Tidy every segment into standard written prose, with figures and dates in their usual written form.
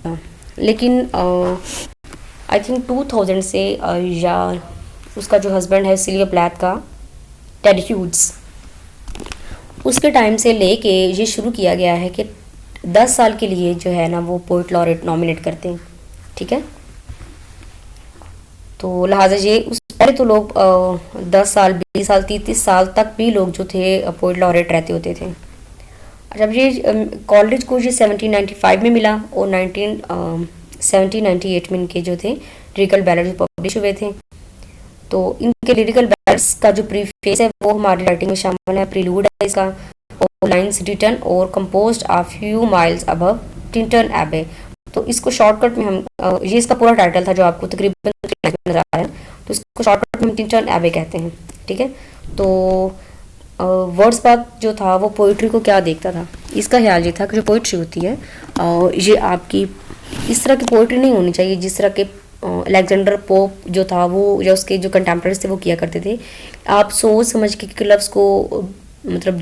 लेकिन I think 2000 से या उसका जो हस्बैंड है सिलिया प्लैथ का, टेड ह्यूज, उसके टाइम से लेके ये शुरू किया गया है कि 10 साल के लिए जो है ना वो पोइट लॉरेट नॉमिनेट करते हैं, ठीक है। तो लिहाजा ये उस पहले तो लोग 10 साल 20 साल 30 साल तक भी लोग जो थे पोइट लॉरेट रहते होते थे। जब ये कॉलेज को ये 1795 में मिला और 1798 में इनके जो थे लिरिकल बैलेड्स पब्लिश हुए थे। तो इनके लिरिकल बैलेड्स का जो प्रीफेस है वो हमारी राइटिंग में शामिल है, प्रीलूड है इसका, और लाइन्स रिटन और कंपोज्ड आ फ्यू माइल्स अबव टिंटन एबे। तो इसको शॉर्टकट में हम ये इसका पूरा टाइटल था जो आपको तकरीबन नजर आ रहा है, तो इसको शॉर्टकट में हम टिंटन एबे कहते हैं, ठीक है। तो वर्ड्सवर्थ जो था वो पोइट्री को क्या देखता था, इसका ख्याल ये था कि जो पोइट्री होती है ये आपकी इस तरह की पोइट्री नहीं होनी चाहिए जिस तरह के अलेक्जेंडर पोप जो था वो या उसके जो कंटेम्पररीज थे वो किया करते थे। आप सोच समझ के लफ्ज़ को मतलब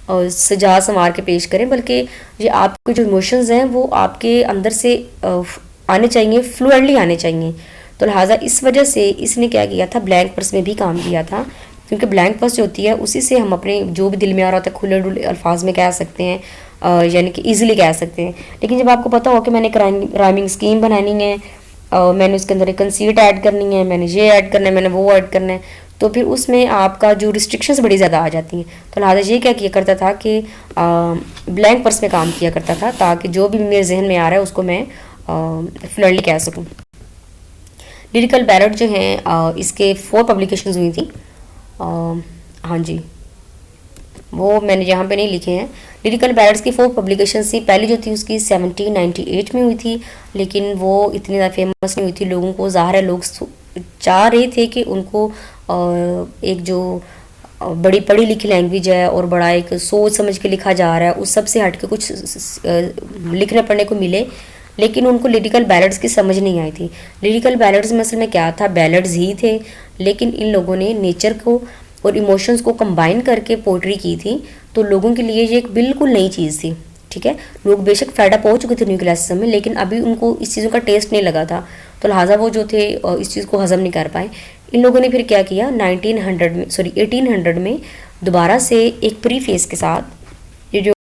सजा संवार के पेश करें, बल्कि ये आपके जो इमोशंस हैं वो आपके अंदर से आने चाहिए, फ्लुएंटली आने चाहिए। तो लिहाजा इस वजह से इसने क्या किया था, ब्लैंक वर्स में भी काम किया था, क्योंकि ब्लैंक वर्स जो होती है उसी से हम अपने जो भी दिल में आ रहा होता है खुले डुले अल्फाज में कह सकते हैं, यानी कि ईजिली कह सकते हैं। लेकिन जब आपको पता हो कि मैंने एक राइमिंग स्कीम बनानी है, मैंने उसके अंदर एक कंसीट ऐड करनी है, मैंने ये ऐड करना है, मैंने वो ऐड करना है, तो फिर उसमें आपका जो रिस्ट्रिक्शंस बड़ी ज़्यादा आ जाती हैं। तो लिहाजा ये क्या किया करता था कि ब्लैंक वर्स में काम किया करता था, ताकि जो भी मेरे जहन में आ रहा है उसको मैं फ्लुएंटली कह सकूँ। लिरिकल बैलेड जो हैं इसके 4 पब्लिकेशंस हुई थी। हाँ जी, वो मैंने यहाँ पे नहीं लिखे हैं। लिरिकल बैलेड्स की 4 पब्लिकेशंस थी। पहली जो थी उसकी 1798 में हुई थी, लेकिन वो इतनी ज़्यादा फेमस नहीं हुई थी। लोगों को ज़ाहिर है लोग चाह रहे थे कि उनको एक जो बड़ी पढ़ी लिखी लैंग्वेज है और बड़ा एक सोच समझ के लिखा जा रहा है उस सब से हट के कुछ लिखने पढ़ने को मिले, लेकिन उनको लिरिकल बैलेड्स की समझ नहीं आई थी। लिरिकल बैलेड्स में असल में क्या था, बैलेड्स ही थे, लेकिन इन लोगों ने नेचर को और इमोशंस को कंबाइन करके पोइट्री की थी। तो लोगों के लिए ये एक बिल्कुल नई चीज़ थी, ठीक है। लोग बेशक फेड अप हो चुके थे न्यू क्लासिज्म में, लेकिन अभी उनको इस चीज़ों का टेस्ट नहीं लगा था, तो लिहाजा वो जो थे इस चीज़ को हजम नहीं कर पाए। इन लोगों ने फिर क्या किया, 1800 में दोबारा से एक प्रीफेस के साथ, ये जो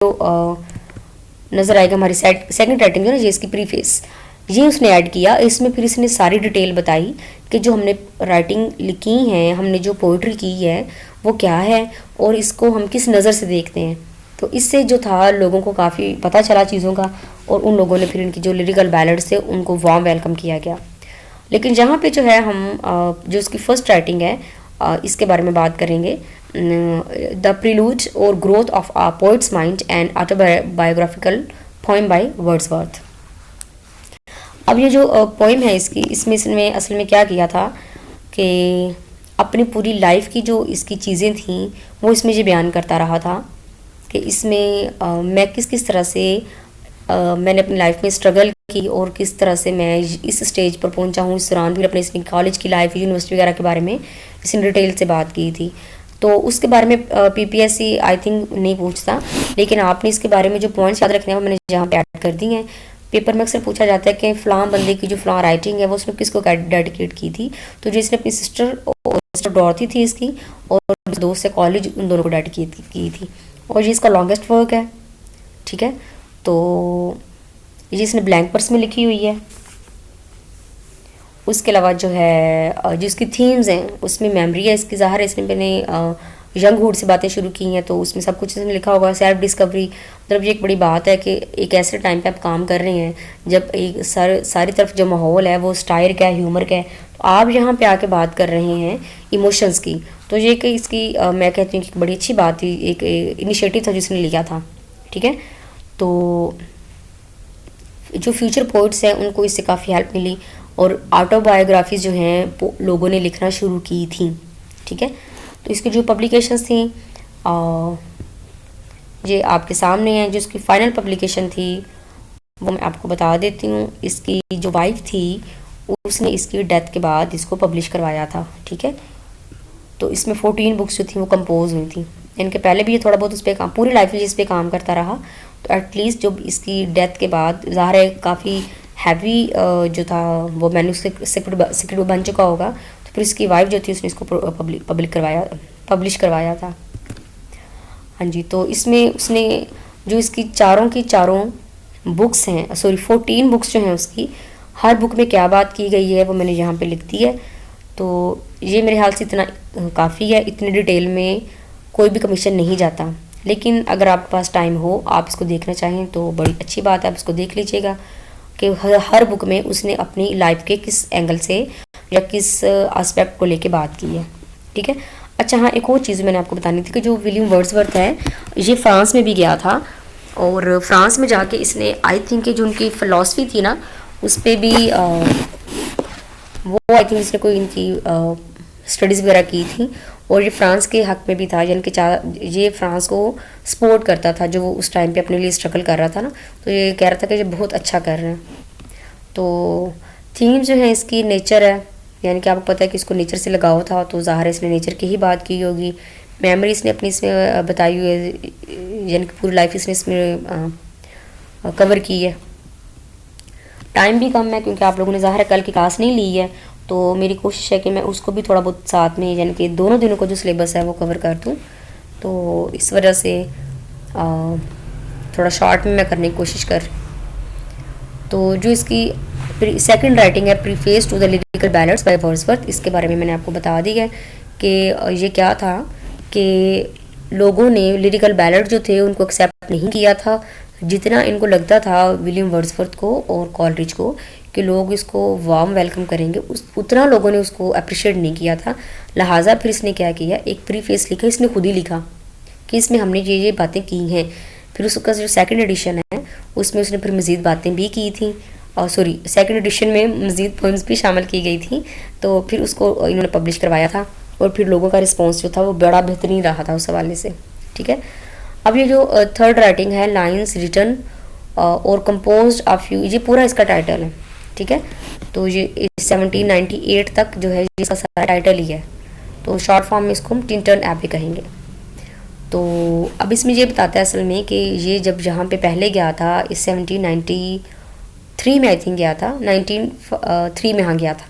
नज़र आएगा हमारी सेकंड राइटिंग है ना, ये इसकी प्रीफेस, ये उसने ऐड किया। इसमें फिर इसने सारी डिटेल बताई कि जो हमने राइटिंग लिखी है, हमने जो पोइट्री की है वो क्या है और इसको हम किस नज़र से देखते हैं। तो इससे जो था लोगों को काफ़ी पता चला चीज़ों का, और उन लोगों ने फिर इनकी जो लिरिकल बैलेड्स थे उनको वार्म वेलकम किया गया। लेकिन जहाँ पे जो है हम जो इसकी फर्स्ट राइटिंग है इसके बारे में बात करेंगे, द प्रीलूड और growth of a poet's mind and autobiographical poem by Wordsworth. अब ये जो पोएम है इसकी, इसमें असल में क्या किया था कि अपनी पूरी लाइफ की जो इसकी चीज़ें थी वो इसमें ये बयान करता रहा था कि इसमें मैं किस किस तरह से मैंने अपनी लाइफ में स्ट्रगल की और किस तरह से मैं इस स्टेज पर पहुंचा हूँ। इस दौरान फिर अपने कॉलेज की लाइफ, यूनिवर्सिटी वगैरह के बारे में इसने डिटेल से बात की थी। तो उसके बारे में पीपीएससी आई थिंक नहीं पूछता, लेकिन आपने इसके बारे में जो पॉइंट्स याद रखने हैं वो मैंने यहाँ पे ऐड कर दी हैं। पेपर में अक्सर पूछा जाता है कि फ़लाँ बंदे की जो फ़लाँ राइटिंग है वो उसने किसको डेडिकेट की थी, तो जिसने अपनी सिस्टर डॉर्थी थी इसकी और दोस्त से कॉलेज, उन दोनों को डेडिकेट की थी, और ये इसका लॉन्गेस्ट वर्क है, ठीक है। तो ये इसने ब्लैंक वर्स में लिखी हुई है। उसके अलावा जो है जो इसकी थीम्स हैं उसमें मेमोरी है इसकी, ज़ाहिर है इसने मैंने यंगहुड से बातें शुरू की हैं, तो उसमें सब कुछ इसने लिखा होगा। सेल्फ डिस्कवरी, मतलब ये एक बड़ी बात है कि एक ऐसे टाइम पे आप काम कर रहे हैं जब एक सारी तरफ जो माहौल है वो स्टाइल का है, ह्यूमर का है, तो आप यहाँ पे आके बात कर रहे हैं इमोशंस की। तो ये कि इसकी मैं कहती हूँ कि बड़ी अच्छी बात थी, एक इनिशिएटिव था जिसने लिया था, ठीक है। तो जो फ्यूचर पोइट्स हैं उनको इससे काफ़ी हेल्प मिली, और ऑटोबायोग्राफीज जो हैं लोगों ने लिखना शुरू की थी, ठीक है। तो इसकी जो पब्लिकेशंस थी ये आपके सामने है। जो इसकी फाइनल पब्लिकेशन थी वो मैं आपको बता देती हूँ। इसकी जो वाइफ थी उसने इसकी डेथ के बाद इसको पब्लिश करवाया था, ठीक है। तो इसमें 14 बुक्स जो थी वो कंपोज हुई थी। इनके पहले भी ये थोड़ा बहुत उस पर पूरी लाइफ में इस पर काम करता रहा, तो एटलीस्ट जब इसकी डेथ के बाद ज़ाहिर है काफ़ी हैवी जो था वो मैन्यूस्क्रिप्ट बन चुका होगा, तो फिर इसकी वाइफ जो थी उसने इसको पब्लिश करवाया था। हाँ जी, तो इसमें उसने जो इसकी चारों की चारों बुक्स हैं, सॉरी 14 बुक्स जो हैं उसकी, हर बुक में क्या बात की गई है वो मैंने यहाँ पे लिख दी है। तो ये मेरे ख्याल से इतना काफ़ी है, इतनी डिटेल में कोई भी कमीशन नहीं जाता। लेकिन अगर आपके पास टाइम हो, आप इसको देखना चाहें तो बड़ी अच्छी बात है, आप इसको देख लीजिएगा कि हर बुक में उसने अपनी लाइफ के किस एंगल से या किस एस्पेक्ट को लेके बात की है। ठीक है। अच्छा हाँ, एक और चीज़ मैंने आपको बतानी थी कि जो विलियम वर्ड्सवर्थ है ये फ्रांस में भी गया था, और फ्रांस में जाके इसने आई थिंक जो उनकी फ़िलासफ़ी थी ना उस पर भी वो आई थिंक इसने कोई इनकी स्टडीज़ वगैरह की थी, और ये फ्रांस के हक में भी था, यानी कि ये फ्रांस को सपोर्ट करता था जो वो उस टाइम पे अपने लिए स्ट्रगल कर रहा था ना, तो ये कह रहा था कि ये बहुत अच्छा कर रहे हैं। तो थीम जो है इसकी नेचर है, यानी कि आपको पता है कि इसको नेचर से लगाव था, तो ज़ाहिर है इसने नेचर की ही बात की होगी। मेमोरी इसने अपनी इसमें बताई हुई है, यानी कि पूरी लाइफ इसने इसमें कवर की है। टाइम भी कम है क्योंकि आप लोगों ने ज़ाहिर है कल की क्लास नहीं ली है, तो मेरी कोशिश है कि मैं उसको भी थोड़ा बहुत साथ में, यानी कि दोनों दिनों को जो सिलेबस है वो कवर कर दूँ। तो इस वजह से थोड़ा शॉर्ट में मैं करने की कोशिश कर। तो जो इसकी सेकंड राइटिंग है, preface to the lyrical ballads by Wordsworth, इसके बारे में मैंने आपको बता दी है कि ये क्या था कि लोगों ने लिरिकल बैलेड जो थे उनको एक्सेप्ट नहीं किया था, जितना इनको लगता था विलियम वर्ड्सवर्थ को और कॉलरिज को कि लोग इसको वार्म वेलकम करेंगे, उतना लोगों ने उसको अप्रिशिएट नहीं किया था। लिहाजा फिर इसने क्या किया, एक प्रीफेस लिखा, इसने खुद ही लिखा कि इसमें हमने ये बातें की हैं। फिर उसका जो सेकंड एडिशन है उसमें उसने फिर मज़ीद बातें भी की थी, और सॉरी सेकंड एडिशन में मज़ीद पोइम्स भी शामिल की गई थी, तो फिर उसको इन्होंने पब्लिश करवाया था, और फिर लोगों का रिस्पॉन्स जो था वो बड़ा बेहतरीन रहा था उस हवाले से। ठीक है। अब ये जो थर्ड राइटिंग है, लाइन्स रिटन और कंपोज्ड ऑफ यू, ये पूरा इसका टाइटल है। ठीक है। तो ये 1798 तक जो है ये इसका सारा टाइटल ही है, तो शॉर्ट फॉर्म में इसको हम टिंटन एबी कहेंगे। तो अब इसमें ये बताता है असल में कि ये जब जहाँ पे पहले गया था, इस 1793 में आई थिंक गया था, 1903 में हाँ गया था,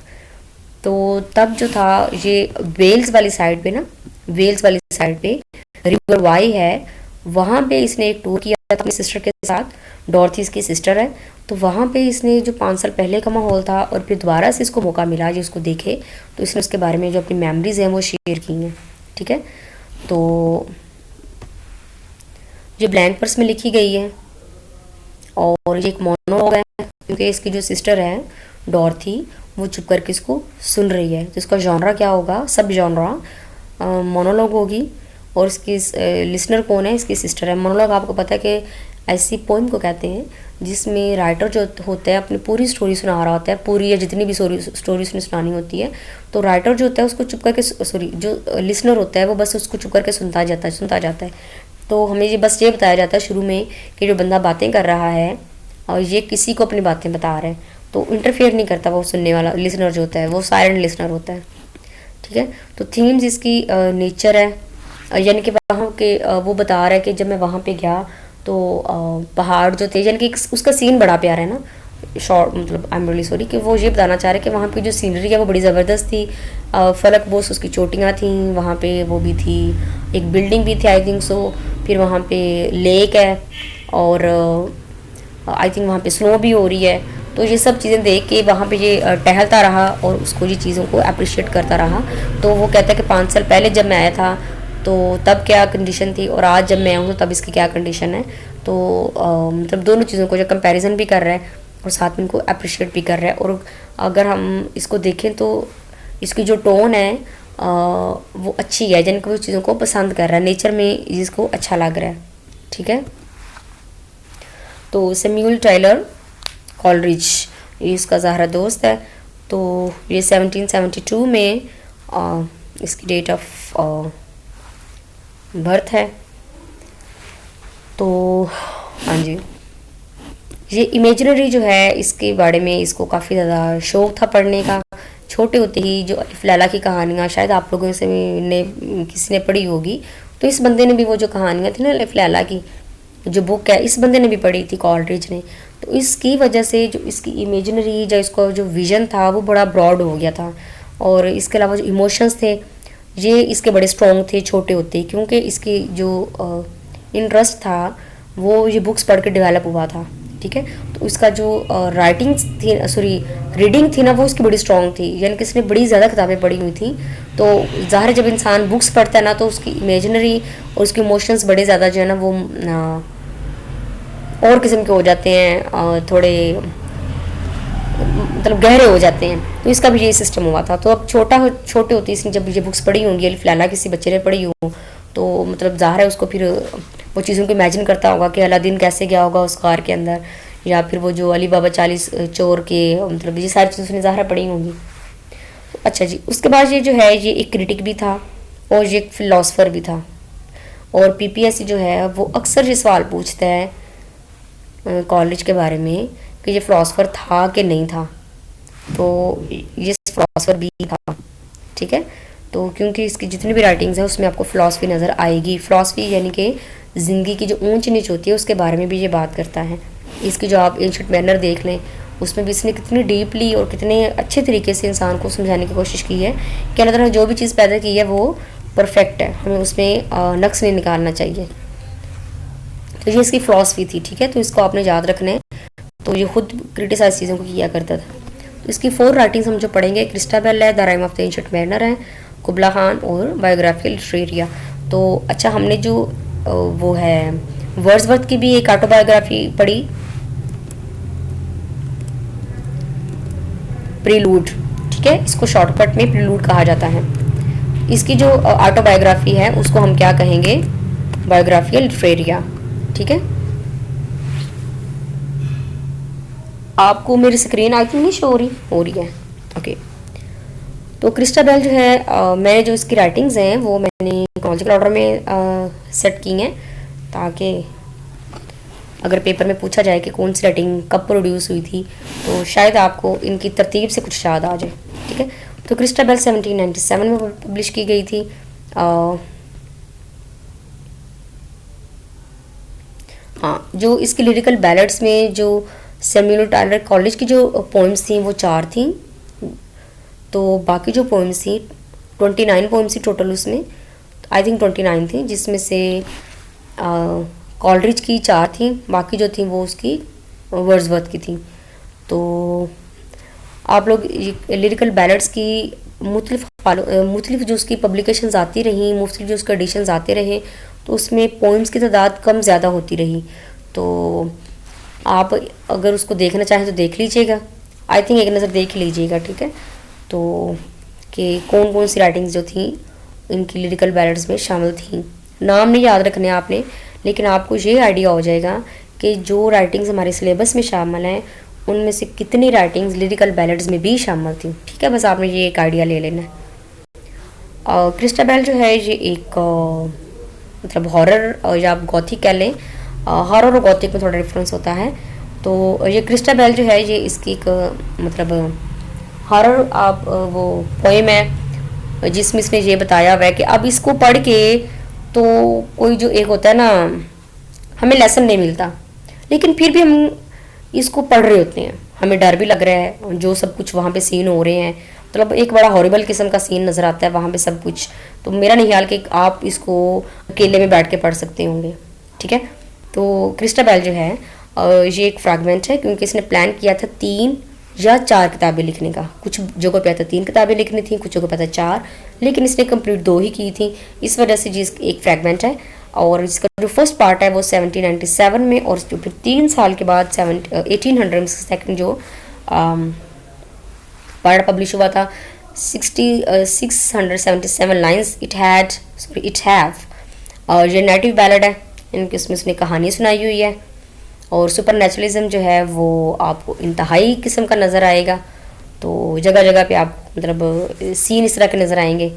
तो तब जो था ये वेल्स वाली साइड पे ना, वेल्स वाली साइड पे रिवर वाई है, वहाँ पे इसने एक टूर किया था अपनी सिस्टर के साथ, डॉर्थी इसकी सिस्टर है, तो वहाँ पे इसने जो 5 साल पहले का माहौल था और फिर दोबारा से इसको मौका मिला जो उसको देखे, तो इसने उसके बारे में जो अपनी मेमोरीज हैं वो शेयर की हैं। ठीक है। तो ये ब्लैंक पर्स में लिखी गई है, और ये एक मोनोलॉग है क्योंकि इसकी जो सिस्टर है डॉर्थी वो चुप करके इसको सुन रही है, तो इसका जॉनरा क्या होगा, सब जॉनरा मोनोलॉग होगी, और इसकी लिसनर कौन है, इसकी सिस्टर है। मोनोलॉग आपको पता है कि ऐसी पोइम को कहते हैं जिसमें राइटर जो होता है अपनी पूरी स्टोरी सुना रहा होता है, पूरी या जितनी भी स्टोरी उसने सुनानी होती है, तो राइटर जो होता है उसको चुप करके, सॉरी जो लिसनर होता है वो बस उसको चुप करके सुनता जाता है। तो हमें ये बस ये बताया जाता है शुरू में कि जो बंदा बातें कर रहा है और ये किसी को अपनी बातें बता रहा है, तो इंटरफेयर नहीं करता वो सुनने वाला लिसनर जो होता है, वो साइलेंट लिसनर होता है। ठीक है। तो थीम्स इसकी नेचर है, यानी कि वहाँ के वो बता रहा है कि जब मैं वहाँ पे गया तो पहाड़ जो थे, यानी कि उसका सीन बड़ा प्यारा है ना, शॉर्ट मतलब आई एम रियली सॉरी कि वो ये बताना चाह रहे कि वहाँ पे जो सीनरी है वो बड़ी ज़बरदस्त थी, फलक बोस उसकी चोटियाँ थी, वहाँ पे वो भी थी, एक बिल्डिंग भी थी आई थिंक सो, फिर वहाँ पे लेक है, और आई थिंक वहाँ पे स्नो भी हो रही है। तो ये सब चीज़ें देख के वहाँ पे ये टहलता रहा और उसको ये चीज़ों को अप्रिशिएट करता रहा। तो वो कहता है कि 5 साल पहले जब मैं आया था तो तब क्या कंडीशन थी और आज जब मैं आऊँ तो तब इसकी क्या कंडीशन है। तो मतलब दोनों चीज़ों को जो कंपैरिजन भी कर रहा है और साथ में इनको अप्रिशिएट भी कर रहा है। और अगर हम इसको देखें तो इसकी जो टोन है वो अच्छी है, जिनको वो चीज़ों को पसंद कर रहा है, नेचर में जिसको अच्छा लग रहा है। ठीक है। तो सैमुअल टायलर कॉलरिज ये इसका ज़ाहरा दोस्त है। तो ये 1772 में इसकी डेट ऑफ बर्थ है। तो हाँ जी, ये इमेजिनरी जो है इसके बारे में इसको काफ़ी ज़्यादा शौक़ था पढ़ने का। छोटे होते ही जो अलिफ लैला की कहानियाँ शायद आप लोगों से ने किसी ने पढ़ी होगी, तो इस बंदे ने भी वो जो कहानियाँ थी ना अलिफ लैला की, जो बुक है इस बंदे ने भी पढ़ी थी, कॉलरिज ने। तो इसकी वजह से जो इसकी इमेजिनरी या इसका जो विजन था वो बड़ा ब्रॉड हो गया था। और इसके अलावा जो इमोशंस थे ये इसके बड़े स्ट्रॉन्ग थे छोटे होते, क्योंकि इसकी जो इंटरेस्ट था वो ये बुक्स पढ़ के डेवलप हुआ था। ठीक है, तो इसका जो राइटिंग थी, सॉरी रीडिंग थी ना, वो उसकी बड़ी स्ट्रॉन्ग थी, यानी कि इसने बड़ी ज़्यादा किताबें पढ़ी हुई थी। तो ज़ाहिर जब इंसान बुक्स पढ़ता है ना तो उसकी इमेजिनरी और उसके इमोशंस बड़े ज़्यादा जो है ना वो और किस्म के हो जाते हैं, थोड़े मतलब गहरे हो जाते हैं। तो इसका भी यही सिस्टम हुआ था। तो अब छोटे होती इसने जब ये बुक्स पढ़ी होंगी, अलिफ लैला किसी बच्चे ने पढ़ी हो, तो मतलब ज़ाहिर है उसको फिर वो चीज़ों को इमेजिन करता होगा कि अलादीन कैसे गया होगा उस कार के अंदर, या फिर वो जो अली बाबा 40 चोर के, मतलब ये सारी चीज़ें उसने ज़ाहिर पढ़ी होंगी। अच्छा जी, उसके बाद ये जो है ये एक क्रिटिक भी था और ये एक फ़िलासफ़र भी था। और पीपीएससी जो है वो अक्सर ये सवाल पूछता है कॉलेज के बारे में कि ये फ़िलासफ़र था कि नहीं था। तो ये फ़िलासफ़र भी था। ठीक है, तो क्योंकि इसकी जितनी भी राइटिंग्स हैं उसमें आपको फ़िलासफ़ी नज़र आएगी। फ़िलासफ़ी यानी कि ज़िंदगी की जो ऊंच नीच होती है उसके बारे में भी ये बात करता है। इसकी जो आप एंशिएंट मैनर देख लें उसमें भी इसने कितनी डीपली और कितने अच्छे तरीके से इंसान को समझाने की कोशिश की है कि अल्लाह ताला ने जो भी चीज़ पैदा की है वो परफेक्ट है, हमें उसमें नक्स नहीं निकालना चाहिए। तो ये इसकी फ़िलासफ़ी थी। ठीक है, तो इसको आपने याद रखना है। तो ये खुद क्रिटिसाइज चीज़ों को किया करता था। तो इसकी 4 राइटिंग्स हम जो पढ़ेंगे, क्रिस्टाबेल है, the rhyme of the ancient manner है, कुबला खान और बायोग्राफी लिटरेरिया। तो अच्छा, हमने जो वो है वर्ड्सवर्थ की भी एक ऑटोबायोग्राफी पढ़ी, प्रीलूड। ठीक है, इसको शॉर्टकट में प्रीलूड कहा जाता है। इसकी जो ऑटोबायोग्राफी है उसको हम क्या कहेंगे, बायोग्राफी लिटरेरिया। ठीक है, आपको मेरी स्क्रीन आई थिंक नहीं शो हो रही है। ओके, तो क्रिस्टाबेल जो है मैंने जो इसकी राइटिंग्स हैं वो मैंने क्रोनोलॉजिकल ऑर्डर में सेट की हैं, ताकि अगर पेपर में पूछा जाए कि कौन सी राइटिंग कब प्रोड्यूस हुई थी तो शायद आपको इनकी तरतीब से कुछ याद आ जाए। ठीक है, तो क्रिस्टाबेल 1797 में पब्लिश की गई थी। हाँ, जो इसकी लिरिकल बैलेड्स में जो सैमुअल टायलर कॉलेज की जो पोइम्स थी वो 4 थी। तो बाकी जो पोइम्स थी 29 पोइम्स थी टोटल, उसमें आई थिंक 29 थी, जिसमें से कॉलरिज की 4 थी, बाकी जो थी वो उसकी वर्ड्सवर्थ की थी। तो आप लोग लिरिकल बैलेड्स की मुख्तलिफ जो उसकी पब्लिकेशंस आती रही, मुख्तलिफ जो उसके एडिशंस आते रहे, तो उसमें पोइम्स की तादाद कम ज़्यादा होती रही। तो आप अगर उसको देखना चाहें तो देख लीजिएगा, आई थिंक एक नज़र देख लीजिएगा। ठीक है, तो कि कौन कौन सी राइटिंग्स जो थी इनकी लिरिकल बैलेड्स में शामिल थी। नाम नहीं याद रखने आपने, लेकिन आपको ये आइडिया हो जाएगा कि जो राइटिंग्स हमारे सिलेबस में शामिल हैं उनमें से कितनी राइटिंग्स लिरिकल बैलेड्स में भी शामिल थी। ठीक है, बस आपने ये एक आइडिया ले लेना है। क्रिस्टाबेल जो है ये एक मतलब हॉरर या आप गॉथिक कह लें, हॉरर और गॉथिक में थोड़ा डिफरेंस होता है। तो ये क्रिस्टाबेल जो है ये इसकी एक मतलब हॉरर आप वो पोएम है जिसमें इसने ये बताया हुआ है कि अब इसको पढ़ के तो कोई जो एक होता है ना, हमें लेसन नहीं मिलता, लेकिन फिर भी हम इसको पढ़ रहे होते हैं, हमें डर भी लग रहा है जो सब कुछ वहाँ पे सीन हो रहे हैं, मतलब एक बड़ा हॉरिबल किस्म का सीन नज़र आता है वहाँ पे सब कुछ। तो मेरा नहीं ख्याल कि आप इसको अकेले में बैठ के पढ़ सकते होंगे। ठीक है, तो क्रिस्टाबेल जो है ये एक फ्रैगमेंट है, क्योंकि इसने प्लान किया था 3 या 4 किताबें लिखने का। कुछ जगह पे आता 3 किताबें लिखनी थी, कुछ जगह पे आता 4, लेकिन इसने कंप्लीट 2 ही की थी। इस वजह से जिस एक फ्रैगमेंट है, और इसका जो फर्स्ट पार्ट है वो 1797 में, और जो फिर 3 साल के बाद 1800 में सेकंड जो पार्ट पब्लिश हुआ था 677 लाइन्स इट हैव। और ये नेटिव बैलेड है, इनके उसमें उसने कहानी सुनाई हुई है। और सुपर नेचुरलिज्म जो है वो आपको इंतहाई किस्म का नज़र आएगा। तो जगह जगह पे आप मतलब सीन इस तरह के नज़र आएंगे।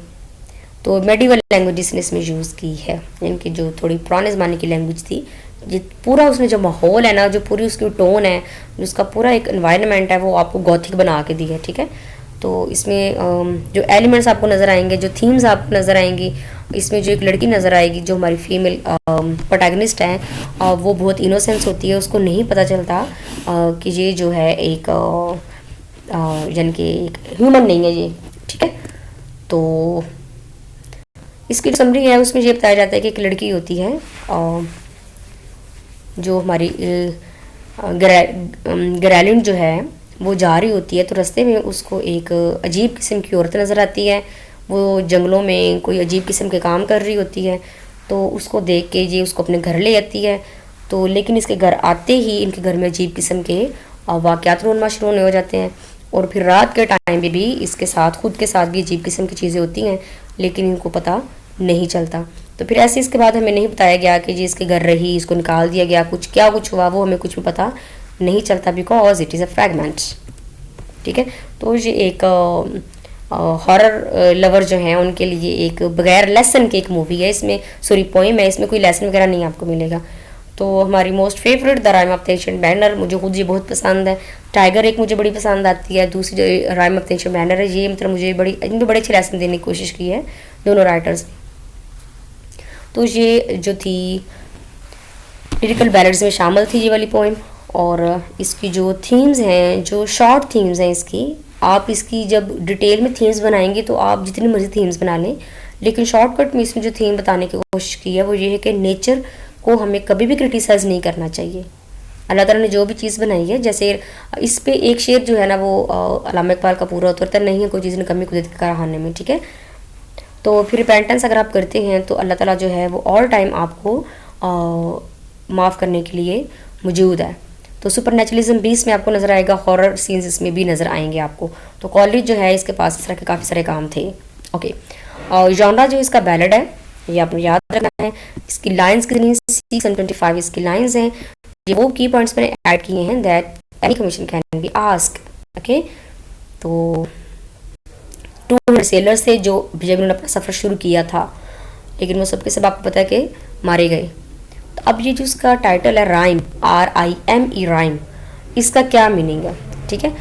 तो मेडिवल लैंग्वेज ने इसमें यूज़ की है, इनकी जो थोड़ी पुराने ज़माने की लैंग्वेज थी। ये पूरा उसमें जो माहौल है ना, जो पूरी उसकी टोन है, उसका पूरा एक एनवायरनमेंट है, वो आपको गॉथिक बना के दी है। ठीक है, तो इसमें जो एलिमेंट्स आपको नज़र आएंगे, जो थीम्स आपको नज़र आएंगी, इसमें जो एक लड़की नज़र आएगी जो हमारी फीमेल प्रोटैगनिस्ट है, वो बहुत इनोसेंस होती है, उसको नहीं पता चलता कि ये जो है एक यानी कि एक ह्यूमन नहीं है ये, ठीक है। तो इसकी जो समरी है उसमें ये बताया जाता है कि एक लड़की होती है जो हमारी ग्रैलिन जो है वो जा रही होती है, तो रास्ते में उसको एक अजीब किस्म की औरत नज़र आती है। वो जंगलों में कोई अजीब किस्म के काम कर रही होती है, तो उसको देख के ये उसको अपने घर ले आती है। तो लेकिन इसके घर आते ही इनके घर में अजीब किस्म के वाक़यात रोना शुरू होने हो जाते हैं, और फिर रात के टाइम पे भी इसके साथ खुद के साथ भी अजीब किस्म की चीज़ें होती हैं, लेकिन इनको पता नहीं चलता। तो फिर ऐसे इसके बाद हमें नहीं बताया गया कि जी इसके घर रही, इसको निकाल दिया गया, कुछ क्या कुछ हुआ वो हमें कुछ भी पता नहीं चलता, because it is a fragment, ठीक है। तो ये एक हॉरर लवर जो हैं उनके लिए एक बगैर लेसन के एक मूवी है, इसमें सॉरी पोइम है, इसमें कोई लेसन वगैरह नहीं आपको मिलेगा। तो हमारी most favourite the rhyme of the ancient banner, मुझे खुद ये बहुत पसंद है। टाइगर एक मुझे बड़ी पसंद आती है, दूसरी rhyme of the ancient banner है, ये मतलब मुझे इनमें बड़े अच्छे लेसन देने की कोशिश की है दोनों राइटर्स। तो ये जो थी लिरिकल बैलेड्स में शामिल थी ये वाली पोइम, और इसकी जो थीम्स हैं, जो शॉर्ट थीम्स हैं इसकी, आप इसकी जब डिटेल में थीम्स बनाएंगे तो आप जितनी मर्जी थीम्स बना लें, लेकिन शॉर्टकट में इसमें जो थीम बताने की कोशिश की है वो ये है कि नेचर को हमें कभी भी क्रिटिसाइज़ नहीं करना चाहिए। अल्लाह ताला ने जो भी चीज़ बनाई है, जैसे इस पे एक शेर जो है ना वो अल्लामा इकबाल का पूरा उतरता नहीं है, कोई चीज़ ने कमी कुदरत के कारखाने में, ठीक है। तो फिर रिपेंटेंस अगर आप करते हैं तो अल्लाह ताला जो है वो ऑल टाइम आपको माफ़ करने के लिए मौजूद है। तो सुपर नेचुरलिज्म भी इसमें आपको नज़र आएगा, हॉरर सीन्स इसमें भी नज़र आएंगे आपको। तो कॉलेज जो है इसके पास इस तरह के काफ़ी सारे काम थे। ओके, जॉनरा जो इसका बैलेड है ये आपने याद रखना है। इसकी लाइंस कितनी 625 इसकी लाइंस हैं। ये वो की पॉइंट्स मैंने ऐड किए हैं that any commission can be ask. Okay, तो 200 सेलर्स थे जो जब उन्होंने अपना सफ़र शुरू किया था, लेकिन वो सबके सब आपको पता है कि मारे गए। तो अब ये जो इसका टाइटल है राइम, RIME राइम, इसका क्या मीनिंग है, ठीक है।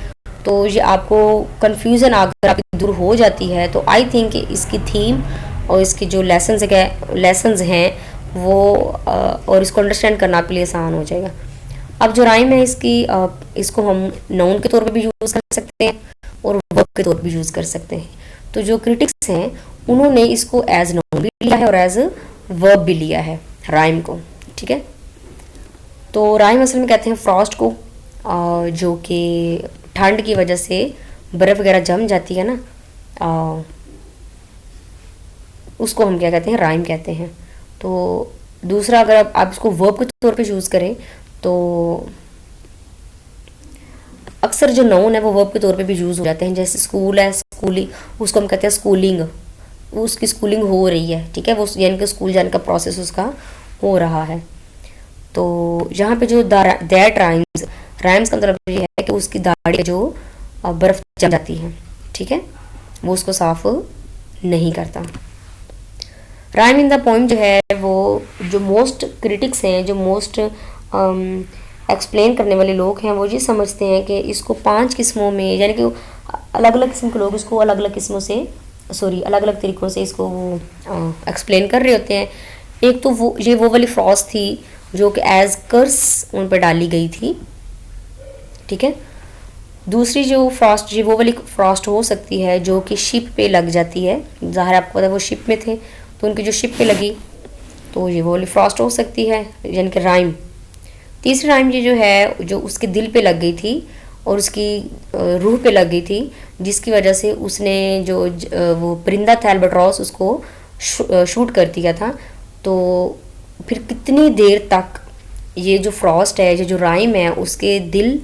तो ये आपको कन्फ्यूज़न अगर आपकी दूर हो जाती है तो आई थिंक इसकी थीम और इसकी जो लेसन्स हैं वो और इसको अंडरस्टैंड करना आपके लिए आसान हो जाएगा। अब जो राइम है इसको हम नाउन के तौर पे भी यूज़ कर सकते हैं और वर्ब के तौर पे भी यूज़ कर सकते हैं। तो जो क्रिटिक्स हैं उन्होंने इसको एज नाउन भी लिया है और एज वर्ब भी लिया है राइम को, ठीक है। तो राइम असल में कहते हैं फ्रॉस्ट को, जो कि ठंड की वजह से बर्फ़ वगैरह जम जाती है ना, उसको हम क्या कहते हैं, राइम कहते हैं। तो दूसरा अगर आप इसको वर्ब के तौर पे यूज़ करें तो अक्सर जो नाउन है वो वर्ब के तौर पे भी यूज़ हो जाते हैं। जैसे स्कूल है, स्कूलिंग, उसको हम कहते हैं स्कूलिंग, उसकी स्कूलिंग हो रही है, ठीक है, वो यानी कि स्कूल जाने का प्रोसेस उसका हो रहा है। तो यहाँ पे जो दैट राइम्स का मतलब ये है कि उसकी दाढ़ी जो बर्फ़ जम जाती है, ठीक है, वो उसको साफ नहीं करता। राइम इन द पोइम जो है वो जो मोस्ट क्रिटिक्स हैं, जो मोस्ट एक्सप्लेन करने वाले लोग हैं, वो ये समझते हैं कि इसको 5 किस्मों में, यानी कि अलग अलग किस्म के लोग इसको अलग अलग किस्मों से अलग अलग तरीक़ों से इसको वो एक्सप्लेन कर रहे होते हैं। एक तो वो वाली फ्रॉस्ट थी जो कि एज कर्स उन पर डाली गई थी, ठीक है। दूसरी जो फ्रॉस्ट वो वाली फ्रॉस्ट हो सकती है जो कि शिप पे लग जाती है, ज़ाहिर आपको पता है वो शिप में थे तो उनकी जो शिप पे लगी, तो ये वो वाली फ्रॉस्ट हो सकती है, यानी कि राइम। तीसरी राइम ये जो है जो उसके दिल पे लग गई थी और उसकी रूह पे लग गई थी, जिसकी वजह से उसने जो वो परिंदा था एल्बाट्रॉस उसको शूट कर दिया था। तो फिर कितनी देर तक ये जो फ्रॉस्ट है, ये जो राइम है, उसके दिल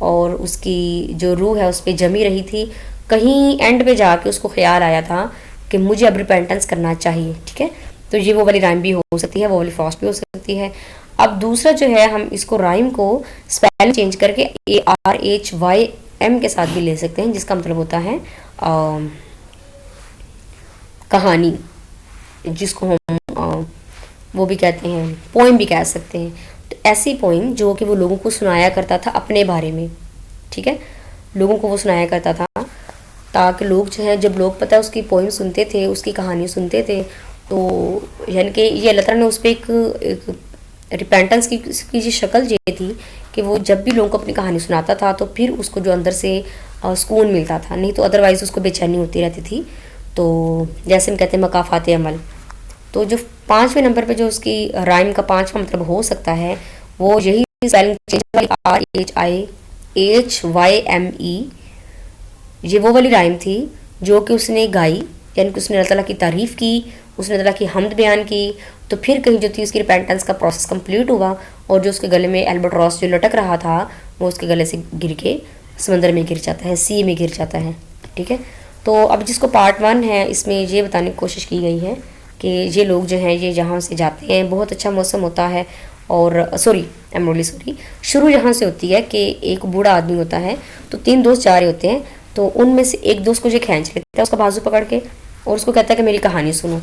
और उसकी जो रूह है उस पर जमी रही थी। कहीं एंड पे जाके उसको ख्याल आया था कि मुझे अब रिपेंटेंस करना चाहिए, ठीक है। तो ये वो वाली राइम भी हो सकती है, वो वाली फ्रॉस्ट भी हो सकती है। अब दूसरा जो है हम इसको राइम को स्पेलिंग चेंज करके ARHYM के साथ भी ले सकते हैं, जिसका मतलब होता है कहानी, जिसको हम वो भी कहते हैं, पोइम भी कह सकते हैं। तो ऐसी पोइम जो कि वो लोगों को सुनाया करता था अपने बारे में, ठीक है, लोगों को वो सुनाया करता था था कि लोग जो हैं, जब लोग पता है उसकी पोइम सुनते थे, उसकी कहानी सुनते थे, तो यानी कि ये अल्लाह ताला ने उस पर एक रिपेंटेंस की जो शक्ल ये थी कि वो जब भी लोगों को अपनी कहानी सुनाता था तो फिर उसको जो अंदर से सुकून मिलता था, नहीं तो अदरवाइज़ उसको बेचैनी होती रहती थी। तो जैसे हम कहते हैं मकाफात अमल, तो जो 5वें नंबर पे जो उसकी राइम का 5वां मतलब हो सकता है वो यही स्पेलिंग चेंज वाली RHIHYME, ये वो वाली राइम थी जो कि उसने गाई, यानी कि उसने अल्लाह ताला की तारीफ़ की, उसने अल्लाह की हम्द बयान की। तो फिर कहीं जो थी उसकी रिपेंटेंस का प्रोसेस कंप्लीट हुआ और जो उसके गले में एल्बाट्रॉस जो लटक रहा था वो उसके गले से गिर के समंदर में गिर जाता है, सी में गिर जाता है। ठीक है, तो अब जिसको पार्ट 1 है इसमें ये बताने की कोशिश की गई है कि ये लोग जो हैं ये जहाँ से जाते हैं बहुत अच्छा मौसम होता है, और सॉरी शुरू यहाँ से होती है कि एक बूढ़ा आदमी होता है, तो 3 दोस्त जा रहे होते हैं, तो उनमें से एक दोस्त को ये खींच लेता है उसका बाजू पकड़ के और उसको कहता है कि मेरी कहानी सुनो।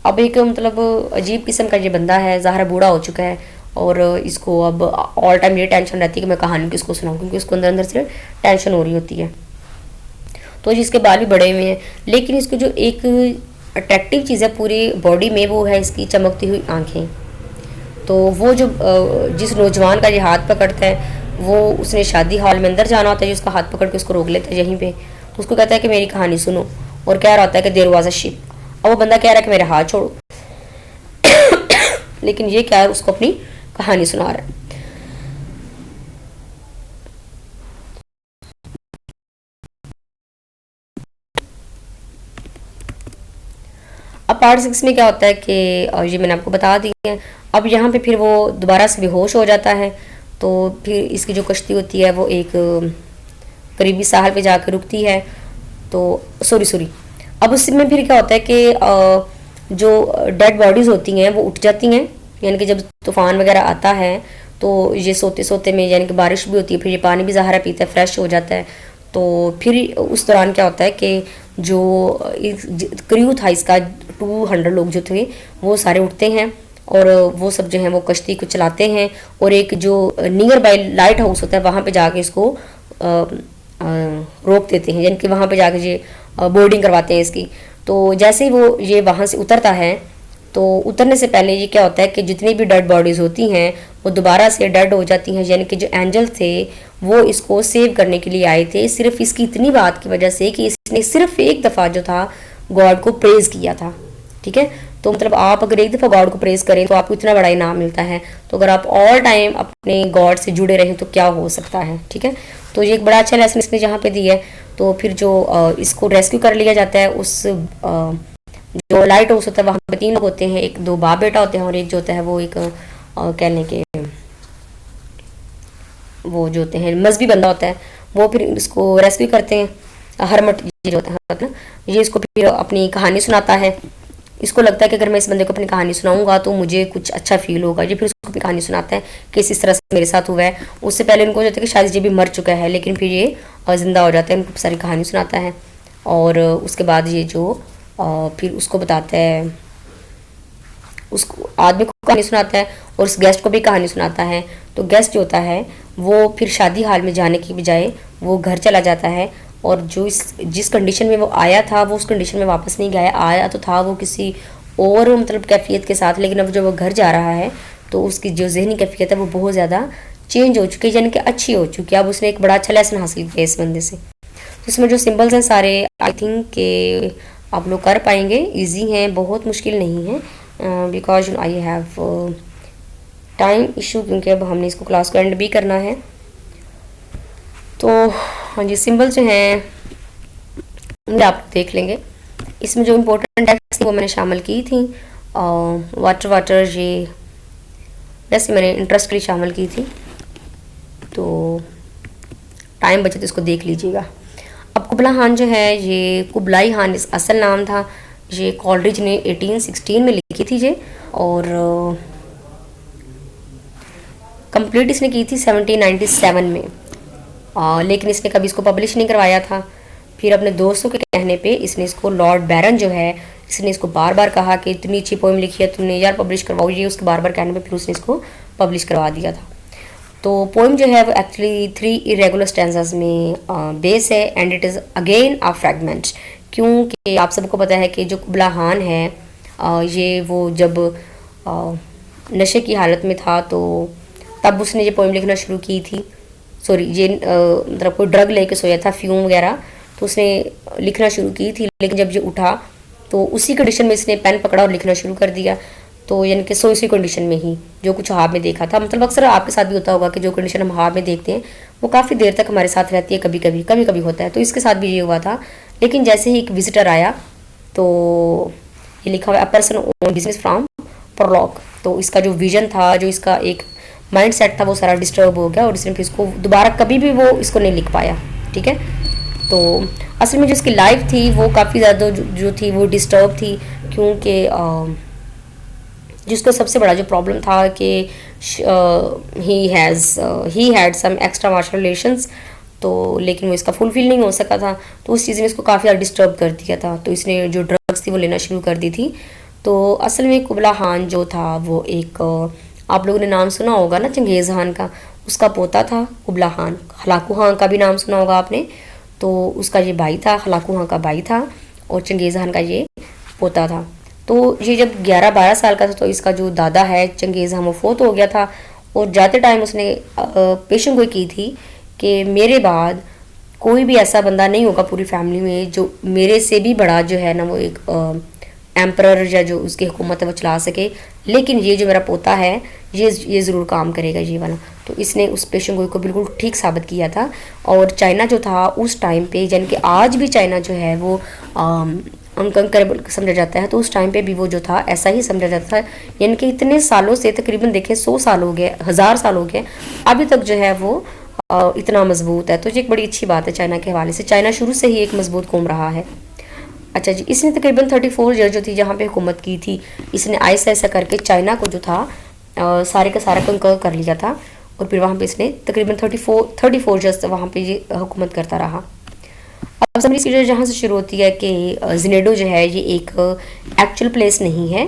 अब एक मतलब अजीब किस्म का ये बंदा है, ज़ाहिर बूढ़ा हो चुका है और इसको अब ऑल टाइम ये टेंशन रहती है कि मैं कहानी किसको सुनाऊँ, क्योंकि उसको अंदर अंदर से टेंशन हो रही होती है। तो जिसके बाल भी बड़े हुए हैं, लेकिन इसकी जो एक अट्रैक्टिव चीज़ है पूरी बॉडी में वो है इसकी चमकती हुई आँखें। तो वो जो जिस नौजवान का ये हाथ पकड़ता है वो उसने शादी हॉल में अंदर जाना होता है, उसका हाथ पकड़ के उसको रोक लेता है यहीं पे, तो उसको कहता है कि मेरी कहानी सुनो, और कह रहा होता है कि देयर वाज अ शिप। अब वो बंदा कह रहा है कि मेरे हाथ छोड़ो लेकिन ये क्या है, उसको अपनी कहानी सुना रहा है। अब पार्ट 6 में क्या होता है कि ये मैंने आपको बता दी है। अब यहाँ पे फिर वो दोबारा से बेहोश हो जाता है, तो फिर इसकी जो कश्ती होती है वो एक करीबी साहल पे जाकर रुकती है। तो सॉरी अब उसमें फिर क्या होता है कि जो डेड बॉडीज़ होती हैं वो उठ जाती हैं, यानी कि जब तूफ़ान वगैरह आता है तो ये सोते सोते में, यानी कि बारिश भी होती है, फिर ये पानी भी ज़ाहिर पीता है, फ्रेश हो जाता है। तो फिर उस दौरान क्या होता है कि जो क्रू था इसका 200 लोग जो थे वो सारे उठते हैं और वो सब जो हैं वो कश्ती को चलाते हैं, और एक जो नियर बाय लाइट हाउस होता है वहाँ पे जाके इसको रोक देते हैं, यानी कि वहाँ पे जाके ये बोर्डिंग करवाते हैं इसकी। तो जैसे ही वो ये वहाँ से उतरता है तो उतरने से पहले ये क्या होता है कि जितनी भी डेड बॉडीज़ होती हैं वो दोबारा से डेड हो जाती हैं, यानी कि जो एंजल थे वो इसको सेव करने के लिए आए थे, सिर्फ इसकी इतनी बात की वजह से कि इसने सिर्फ एक दफ़ा जो था गॉड को प्रेज़ किया था। ठीक है, तो मतलब आप अगर एक दफ़ा गॉड को प्रेज़ करें तो आपको इतना बड़ा इनाम मिलता है, तो अगर आप ऑल टाइम अपने गॉड से जुड़े रहें तो क्या हो सकता है। ठीक है, तो ये एक बड़ा अच्छा लेसन इसने यहाँ पे दी है। तो फिर जो इसको रेस्क्यू कर लिया जाता है, उस जो लाइट हाउस होता है वहाँ पे 3 लोग होते हैं, एक 2 बाप बेटा होते हैं और एक जो होता है वो एक कहने के वो जो होते हैं मजहबी बंदा होता है, वो फिर इसको रेस्क्यू करते हैं। हरमट जो होता है ना, ये इसको फिर अपनी कहानी सुनाता है। इसको लगता है कि अगर मैं इस बंदे को अपनी कहानी सुनाऊंगा तो मुझे कुछ अच्छा फील होगा। ये फिर उसको अपनी कहानी सुनाता है कि इस तरह से मेरे साथ हुआ है। उससे पहले उनको होता है कि शायद ये भी मर चुका है, लेकिन फिर ये जिंदा हो जाता है, उनको सारी कहानी सुनाता है। और उसके बाद ये जो फिर उसको बताता है, उसको आदमी को कहानी सुनाता है और उस गेस्ट को भी कहानी सुनाता है। तो गेस्ट जो होता है वो फिर शादी हाल में जाने की बजाय वो घर चला जाता है, और जो जिस कंडीशन में वो आया था वो उस कंडीशन में वापस नहीं गया। आया तो था वो किसी और मतलब कैफियत के साथ, लेकिन अब जब वो घर जा रहा है तो उसकी जो जहनी कैफियत है वो बहुत ज़्यादा चेंज हो चुकी है, यानी कि अच्छी हो चुकी है। अब उसने एक बड़ा अच्छा लेसन हासिल किया इस बंदे से। तो इसमें जो सिम्बल्स हैं सारे आई थिंक के आप लोग कर पाएंगे, ईजी हैं, बहुत मुश्किल नहीं है, because I have time issue, क्योंकि अब हमने इसको क्लास को एंड भी करना है। तो हाँ जी, सिंबल जो हैं आप देख लेंगे। इसमें जो इम्पोर्टेंट टेक्स्ट थी वो मैंने शामिल की थी। वाटर ये वैसे मैंने इंटरेस्ट के लिए शामिल की थी, तो टाइम बचे तो इसको देख लीजिएगा। अब कुबला खान जो है ये कुबलाई खान इस असल नाम था। ये कॉलरिज ने 1816 में लिखी थी ये, और कंप्लीट इसने की थी 1797 में, लेकिन इसने कभी इसको पब्लिश नहीं करवाया था। फिर अपने दोस्तों के कहने पे इसने इसको लॉर्ड बैरन जो है इसने इसको बार बार कहा कि इतनी अच्छी पोएम लिखी है तुमने यार, पब्लिश करवाओ ये, उसके बार बार कहने पे फिर उसने इसको पब्लिश करवा दिया था। तो पोइम जो है वो एक्चुअली 3 इरेगुलर स्टैंजास में बेस है and it is again a fragment. क्योंकि आप सबको पता है कि जो कुबला खान है ये वो जब नशे की हालत में था तो तब उसने ये पोइम लिखना शुरू की थी। सॉरी, ये मतलब कोई ड्रग लेके सोया था, फ्यूम वगैरह, तो उसने लिखना शुरू की थी। लेकिन जब ये उठा तो उसी कंडीशन में इसने पेन पकड़ा और लिखना शुरू कर दिया। तो यानी कि इसी कंडीशन में ही जो कुछ ख्वाब में देखा था, मतलब अक्सर आपके साथ भी होता होगा कि जो कंडीशन हम ख्वाब में देखते हैं वो काफ़ी देर तक हमारे साथ रहती है, कभी कभी होता है। तो इसके साथ भी ये हुआ था। लेकिन जैसे ही एक विजिटर आया तो ये लिखा हुआ है a person on business from Porlock. तो इसका जो विजन था, जो इसका एक माइंड सेट था, वो सारा डिस्टर्ब हो गया और इसने फिर इसको दोबारा कभी भी वो इसको नहीं लिख पाया। ठीक है, तो असल में जो इसकी लाइफ थी वो काफ़ी ज़्यादा जो थी वो डिस्टर्ब थी। क्योंकि जिसको सबसे बड़ा जो प्रॉब्लम था कि he had some extramarital relations, तो लेकिन वो इसका फुलफिल नहीं हो सका था। तो उस चीज़ ने इसको काफ़ी ज़्यादा डिस्टर्ब कर दिया था। तो इसने जो ड्रग्स थी वो लेना शुरू कर दी थी। तो असल में कुबला खान जो था वो एक आप लोगों ने नाम सुना होगा ना चंगेज़ खान का, उसका पोता था कुबला खान। हलाकू खान का भी नाम सुना होगा आपने, तो उसका ये भाई था, हलाकू खान का भाई था और चंगेज़ खान का ये पोता था। तो ये जब 11-12 साल का था तो इसका जो दादा है चंगेज़ खान वो फोत हो गया था। और जाते टाइम उसने पेशन गोई की थी कि मेरे बाद कोई भी ऐसा बंदा नहीं होगा पूरी फैमिली में जो मेरे से भी बड़ा जो है ना वो एक एम्परर या जो उसकी हुकूमत है वो चला सके, लेकिन ये जो मेरा पोता है ये ज़रूर काम करेगा ये वाला। तो इसने उस पेशन गोई को बिल्कुल ठीक साबित किया था। और चाइना जो था उस टाइम पे, यानी कि आज भी चाइना जो है वो अनकंकरेबल समझा जाता है, तो उस टाइम पे भी वो जो था ऐसा ही समझा जाता था। यानी कि इतने सालों से, तकरीबन देखें 100 साल हो गए, 1000 साल हो गए, अभी तक जो है वो इतना मजबूत है। तो ये एक बड़ी अच्छी बात है चाइना के हवाले से। चाइना शुरू से ही एक मजबूत कौम रहा है। अच्छा जी, इसने तकरीबन 34 ईयर जो थी जहाँ पे हुकूमत की थी, इसने ऐसा करके चाइना को जो था सारे का सारा कंकर कर लिया था। और फिर वहाँ पे इसने तकरीबन 34 ईयर्स वहाँ पे ये हुकूमत करता रहा। अब समरी सीरीज जहाँ से शुरू होती है कि जिनेडो जो है ये एक एक्चुअल प्लेस नहीं है,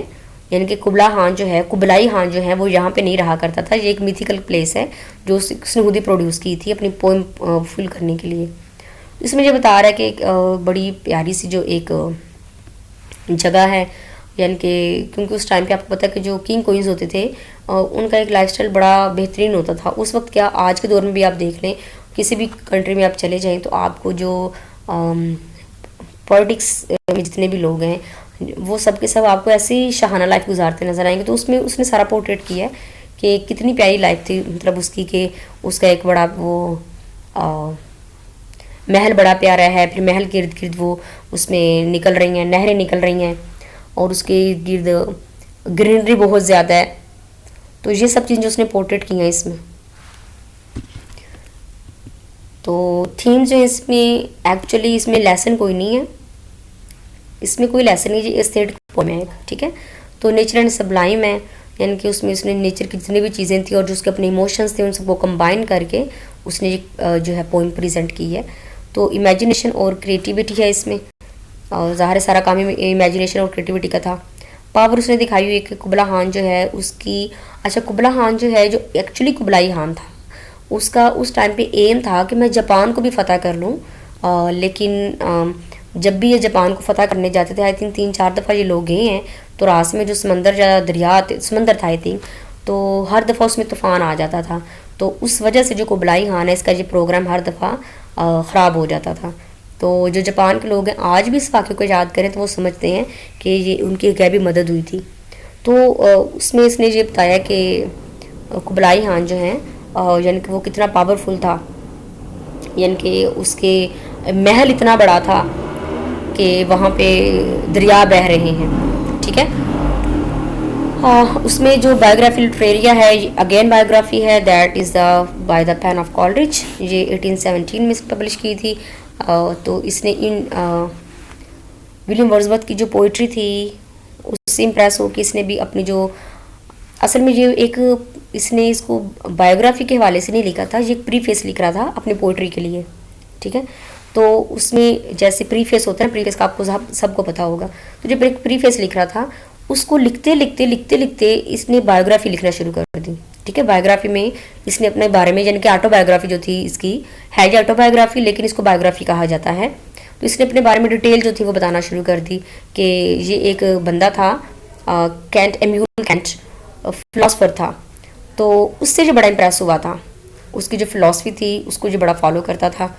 यानी कि कुबला खान जो है, कुबलाई खान जो है वो यहाँ पे नहीं रहा करता था। ये एक मिथिकल प्लेस है जो उसने खुद ही प्रोड्यूस की थी अपनी पोएम फुल करने के लिए। इसमें जो बता रहा है कि एक बड़ी प्यारी सी जो एक जगह है, यानी कि क्योंकि उस टाइम पे आपको पता है कि जो किंग क्वींस होते थे उनका एक लाइफस्टाइल बड़ा बेहतरीन होता था उस वक्त। क्या आज के दौर में भी आप देख लें, किसी भी कंट्री में आप चले जाएं तो आपको जो पॉलिटिक्स में जितने भी लोग हैं वो सब के सब आपको ऐसे ही शाहाना लाइफ गुजारते नजर आएंगे। तो उसमें उसने सारा पोर्ट्रेट किया है कि कितनी प्यारी लाइफ थी, मतलब उसकी, कि उसका एक बड़ा वो महल बड़ा प्यारा है, फिर महल के इर्द गिर्द वो उसमें निकल रही हैं, नहरें निकल रही हैं और उसके गिर्द ग्रीनरी बहुत ज़्यादा है। तो ये सब चीज़ें उसने पोर्ट्रेट की हैं इसमें। तो थीम जो है इसमें एक्चुअली इसमें लेसन कोई नहीं है, इसमें कोई लेसन नहीं, ये एस्थेटिक पोएम है, ठीक है। तो नेचर एंड सबलाइम है, यानी कि उसमें उसने नेचर की जितनी भी चीज़ें थी और जो उसके अपने इमोशंस थे उन सबको कंबाइन करके उसने जो है पोएम प्रेजेंट की है। तो इमेजिनेशन और क्रिएटिविटी है इसमें, और ज़ाहिर सारा काम इमेजिनेशन और क्रिएटिविटी का था। पावर उसने दिखाई हुई है कि कुबला खान जो है उसकी, अच्छा कुबला खान जो है जो एक्चुअली कुबलाई खान था उसका उस टाइम पे एम था कि मैं जापान को भी फ़तह कर लूँ। लेकिन जब भी ये जापान को फ़तह करने जाते थे, आई थिंक 3-4 दफ़ा ये लोग गए हैं, तो रास्ते में जो समंदर या दरिया समंदर था आई थिंक, तो हर दफ़ा उसमें तूफ़ान आ जाता था। तो उस वजह से जो कुबलाई खान है इसका ये प्रोग्राम हर दफ़ा ख़राब हो जाता था। तो जो जापान के लोग हैं आज भी इस वाक़े को याद करें तो वो समझते हैं कि ये उनकी गैबी मदद हुई थी। तो उसमें इसने ये बताया कि कुबलाई खान जो हैं यानी कि वो कितना पावरफुल था, यानी कि उसके महल इतना बड़ा था कि वहाँ पे दरिया बह रहे हैं, ठीक है। उसमें जो बायोग्राफी लिटरेरिया है अगेन बायोग्राफी है, that is the by the pain of Coleridge, ये 1817 में पब्लिश की थी। तो इसने इन विलियम वर्ड्सवर्थ की जो पोइट्री थी उससे इम्प्रेस होकर इसने भी अपनी जो, असल में ये एक, इसने इसको बायोग्राफी के हवाले से नहीं लिखा था, ये प्रीफेस लिख रहा था अपनी पोइट्री के लिए, ठीक है। तो उसमें जैसे प्रीफेस होता है, प्रीफेस का आपको सबको पता होगा, तो जो प्रीफेस लिख रहा था उसको लिखते लिखते इसने बायोग्राफी लिखना शुरू कर दी, ठीक है। बायोग्राफी में इसने अपने बारे में, यानी कि ऑटोबायोग्राफी जो थी इसकी है ये ऑटोबायोग्राफी, लेकिन इसको बायोग्राफी कहा जाता है। तो इसने अपने बारे में डिटेल जो थी वो बताना शुरू कर दी कि ये एक बंदा था, कैंट, एम्यूल कैंट, फिलोसफर था। तो उससे जो बड़ा इम्प्रेस हुआ था, उसकी जो फिलॉसफी थी उसको जो बड़ा फॉलो करता था।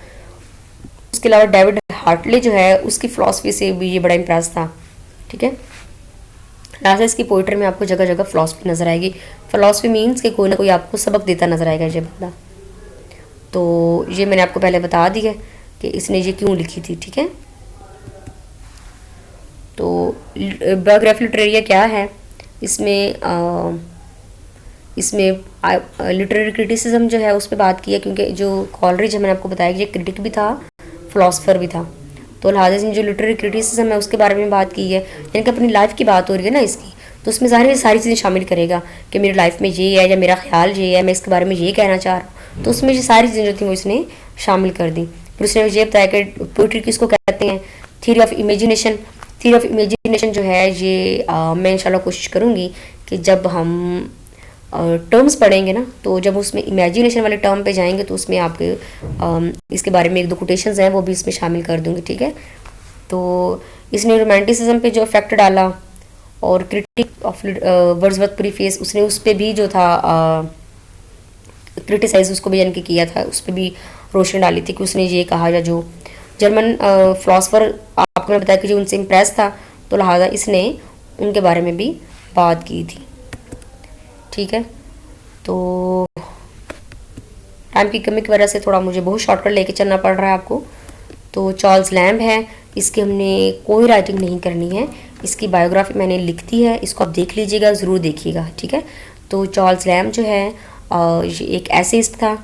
उसके अलावा डेविड हार्टले जो है उसकी फिलॉसफी से भी ये बड़ा इम्प्रेस था, ठीक है। लास्ट इसकी पोइट्री में आपको जगह जगह फिलॉसफी नजर आएगी। फिलॉसफी मीन्स कि कोई ना कोई आपको सबक देता नजर आएगा ये बंदा। तो ये मैंने आपको पहले बता दिया कि इसने ये क्यों लिखी थी, ठीक है। तो बायोग्राफी लिटरेरिया क्या है, इसमें इसमें लिटरेरी क्रिटिसिज्म जो है उस पर बात की है, क्योंकि जो कॉलरिज है मैंने आपको बताया कि ये क्रिटिक भी था, फिलोसफर भी था। तो लिहाजा से जो लिटरेरी क्रिटिसिज्म है उसके बारे में बात की है, यानी कि अपनी लाइफ की बात हो रही है ना इसकी, तो उसमें सारी चीज़ें शामिल करेगा कि मेरी लाइफ में ये है या मेरा ख्याल ये है, मैं इसके बारे में ये कहना चाह रहा हूँ। तो उसमें ये सारी चीज़ें जो थी वो इसने शामिल कर दी। फिर उसने ये बताया कि पोइट्री किसको कहते हैं, theory of imagination. Theory of imagination जो है ये मैं इंशाल्लाह कोशिश करूँगी कि जब हम टर्म्स पढ़ेंगे ना, तो जब उसमें इमेजिनेशन वाले टर्म पे जाएंगे तो उसमें आप इसके बारे में एक दो कोटेशंस हैं वो भी इसमें शामिल कर दूंगी, ठीक है। तो इसने रोमांटिसिज्म पे जो इफेक्ट डाला, और क्रिटिक ऑफ वर्ड्सवर्थ प्रीफेस उसने उस पर भी जो था क्रिटिसाइज उसको भी यानी कि किया था, उस पर भी रोशनी डाली थी कि उसने ये कहा, या जो जर्मन फिलोसफर आपको मैं बताया कि जो उनसे इम्प्रेस था, तो लिहाजा इसने उनके बारे में भी बात की थी, ठीक है। तो टाइम की कमी की वजह से थोड़ा मुझे बहुत शॉर्टकट लेके चलना पड़ रहा है आपको। तो चार्ल्स लैम्ब है, इसकी हमने कोई राइटिंग नहीं करनी है, इसकी बायोग्राफी मैंने लिख दी है, इसको आप देख लीजिएगा, ज़रूर देखिएगा, ठीक है। तो चार्ल्स लैम्ब जो है ये एक एसेइस्ट था।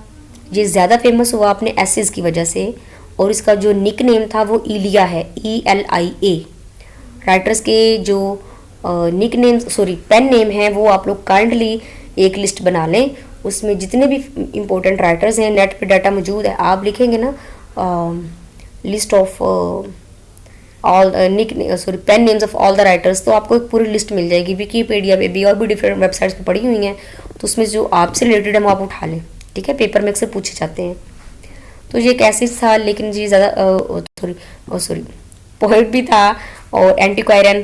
ये ज़्यादा फेमस हुआ अपने एसेज की वजह से, और इसका जो निक नेम था वो इलिया है, ELIA। राइटर्स के जो निक नेम पेन नेम है वो आप लोग काइंडली एक लिस्ट बना लें, उसमें जितने भी इम्पोर्टेंट राइटर्स हैं, नेट पे डाटा मौजूद है, आप लिखेंगे ना list of all pen names of all the writers, तो आपको एक पूरी लिस्ट मिल जाएगी। विकीपीडिया पे भी और भी डिफरेंट वेबसाइट्स पे पड़ी हुई हैं, तो उसमें जो आपसे रिलेटेड है वो आप उठा लें, ठीक है। पेपर में अक्सर पूछे जाते हैं। तो ये एक ऐसे था, लेकिन ये ज़्यादा पोएट भी था और एंटिक्वायरन,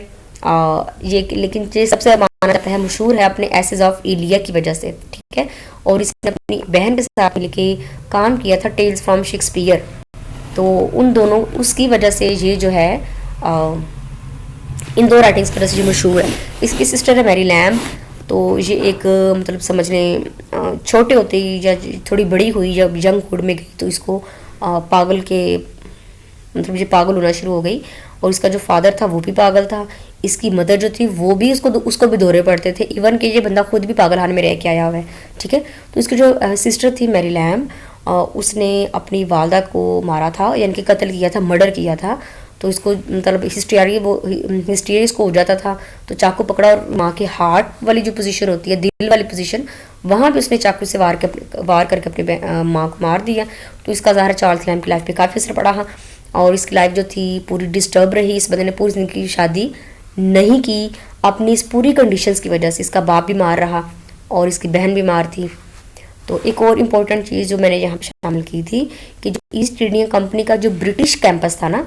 ये लेकिन ये सबसे माना जाता है, मशहूर है अपने एसेज ऑफ इलिया की वजह से, ठीक है। और इसने अपनी बहन के साथ मिलके काम किया था टेल्स फ्रॉम शेक्सपियर, तो उन दोनों उसकी वजह से ये जो है इन दो राइटिंग्स की वजह से जो मशहूर है। इसकी सिस्टर है मैरी लैम्ब, तो ये एक मतलब समझ लें छोटे होते ही या थोड़ी बड़ी हुई, जब यंग हुड में गई तो इसको पागल के मतलब ये पागल होना शुरू हो गई, और इसका जो फादर था वो भी पागल था, इसकी मदर जो थी वो भी उसको भी दौरे पड़ते थे, इवन कि ये बंदा खुद भी पागलखाने में रह के आया हुआ है, ठीक है। तो इसकी जो सिस्टर थी मैरी लैम्ब, उसने अपनी वालदा को मारा था, यानी कि कत्ल किया था, मर्डर किया था। तो इसको मतलब हिस्टीरियस को हो जाता था, तो चाकू पकड़ा और माँ के हार्ट वाली जो पोजीशन होती है, दिल वाली पोजीशन, वहाँ पे उसने चाकू से वार करके अपनी माँ को मार दिया। तो इसका ज़ाहिर चार्ल्स लैम्ब की लाइफ पे काफ़ी असर पड़ा, और इसकी लाइफ जो थी पूरी डिस्टर्ब रही। इस बंदे ने पूरी जिंदगी शादी नहीं की अपनी इस पूरी कंडीशंस की वजह से। इसका बाप बीमार रहा और इसकी बहन बीमार थी। तो एक और इम्पोर्टेंट चीज़ जो मैंने यहाँ पे शामिल की थी कि जो ईस्ट इंडिया कंपनी का जो ब्रिटिश कैंपस था ना,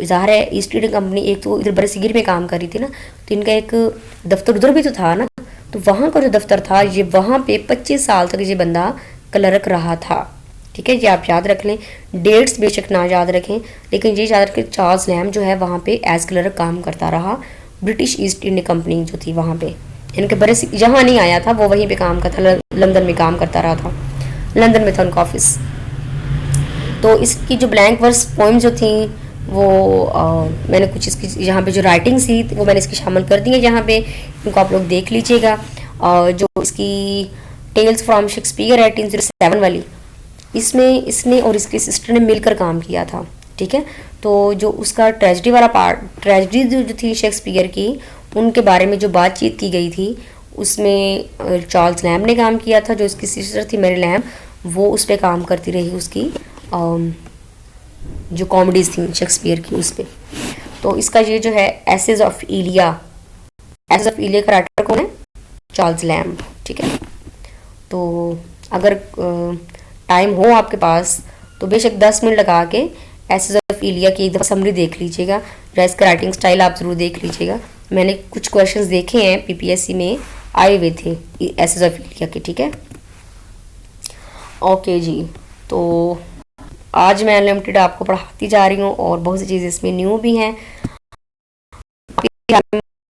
ज़ाहिर है ईस्ट इंडिया कंपनी एक तो इधर बरसीगर में काम कर रही थी ना, तो इनका एक दफ्तर उधर भी तो था ना, तो वहाँ का जो दफ्तर था ये वहाँ पे 25 साल तक ये बंदा क्लर्क रहा था, ठीक है। ये आप याद रख लें, डेट्स बेशक ना याद रखें, लेकिन ये याद रखें चार्ल्स लैम्ब जो है वहाँ पे एज क्लर्क काम करता रहा, ब्रिटिश ईस्ट इंडिया कंपनी जो थी वहाँ पे, यानी कि यहाँ नहीं आया था, वो वहीं पे काम करता, लंदन में काम करता रहा था, लंदन में था उनका ऑफिस। तो इसकी जो ब्लैंक वर्स पोइम जो थी वो मैंने कुछ इसकी यहाँ पे जो राइटिंग थी वो मैंने इसकी शामिल कर दी है यहाँ पे, इनको आप लोग देख लीजिएगा। जो इसकी टेल्स फ्रॉम शेक्सपियर 1807 वाली, इसमें इसने और इसकी सिस्टर ने मिलकर काम किया था, ठीक है। तो जो उसका ट्रेजेडी वाला पार्ट, ट्रेजेडी जो थी शेक्सपियर की, उनके बारे में जो बातचीत की गई थी उसमें चार्ल्स लैम्ब ने काम किया था। जो इसकी सिस्टर थी मैरी लैम्ब, वो उस पर काम करती रही, उसकी जो कॉमेडीज थी शेक्सपियर की उस पर। तो इसका ये जो है essays of Elia, essays of Elia का राइटर कौन है? चार्ल्स लैम्ब, ठीक है। तो अगर टाइम हो आपके पास तो बेशक 10 मिनट लगा के एसिडोफिलिया की एक दफ़ा समरी देख लीजिएगा, या इसका राइटिंग स्टाइल आप ज़रूर देख लीजिएगा। मैंने कुछ क्वेश्चंस देखे हैं पीपीएससी में आए हुए थे एसिडोफिलिया के, ठीक है। ओके जी, तो आज मैं अनलिमिटेड आपको पढ़ाती जा रही हूँ और बहुत सी चीज़ें इसमें न्यू भी हैं।